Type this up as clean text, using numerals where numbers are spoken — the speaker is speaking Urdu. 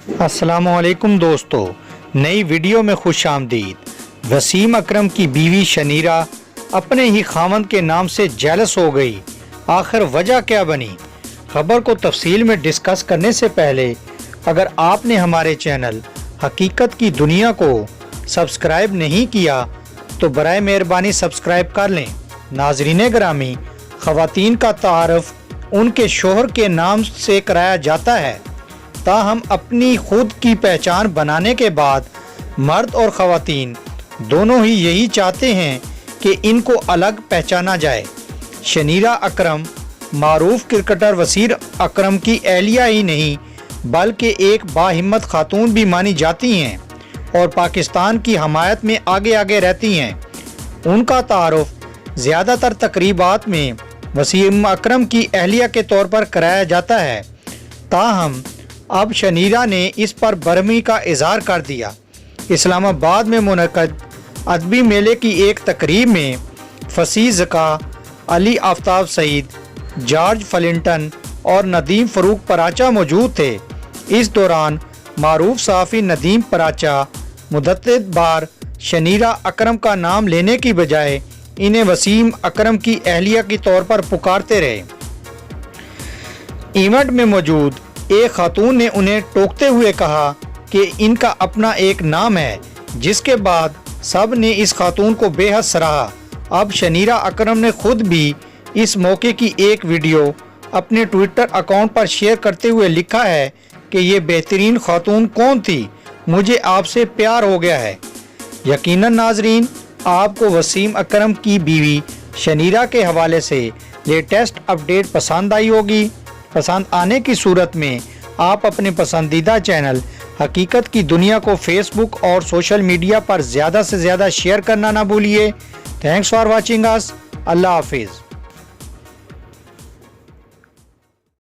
السلام علیکم دوستو، نئی ویڈیو میں خوش آمدید۔ وسیم اکرم کی بیوی شنیرہ اپنے ہی خاوند کے نام سے جیلس ہو گئی، آخر وجہ کیا بنی؟ خبر کو تفصیل میں ڈسکس کرنے سے پہلے اگر آپ نے ہمارے چینل حقیقت کی دنیا کو سبسکرائب نہیں کیا تو برائے مہربانی سبسکرائب کر لیں۔ ناظرین گرامی، خواتین کا تعارف ان کے شوہر کے نام سے کرایا جاتا ہے، تاہم اپنی خود کی پہچان بنانے کے بعد مرد اور خواتین دونوں ہی یہی چاہتے ہیں کہ ان کو الگ پہچانا جائے۔ شنیرہ اکرم معروف کرکٹر وسیم اکرم کی اہلیہ ہی نہیں بلکہ ایک باہمت خاتون بھی مانی جاتی ہیں اور پاکستان کی حمایت میں آگے رہتی ہیں۔ ان کا تعارف زیادہ تر تقریبات میں وسیم اکرم کی اہلیہ کے طور پر کرایا جاتا ہے، تاہم اب شنیرہ نے اس پر برہمی کا اظہار کر دیا۔ اسلام آباد میں منعقد ادبی میلے کی ایک تقریب میں فصیح ذکا علی آفتاب سعید، جارج فلنٹن اور ندیم فروخ پراچا موجود تھے۔ اس دوران معروف صحافی ندیم پراچا متعدد بار شنیرہ اکرم کا نام لینے کی بجائے انہیں وسیم اکرم کی اہلیہ کے طور پر پکارتے رہے۔ ایونٹ میں موجود ایک خاتون نے انہیں ٹوکتے ہوئے کہا کہ ان کا اپنا ایک نام ہے، جس کے بعد سب نے اس خاتون کو بے حد سراہا۔ اب شنیرہ اکرم نے خود بھی اس موقع کی ایک ویڈیو اپنے ٹویٹر اکاؤنٹ پر شیئر کرتے ہوئے لکھا ہے کہ یہ بہترین خاتون کون تھی، مجھے آپ سے پیار ہو گیا ہے۔ یقیناً ناظرین، آپ کو وسیم اکرم کی بیوی شنیرہ کے حوالے سے لیٹسٹ اپڈیٹ پسند آئی ہوگی۔ پسند آنے کی صورت میں آپ اپنے پسندیدہ چینل حقیقت کی دنیا کو فیس بک اور سوشل میڈیا پر زیادہ سے زیادہ شیئر کرنا نہ بھولیے۔ تھینکس فار واچنگ اس۔ اللہ حافظ۔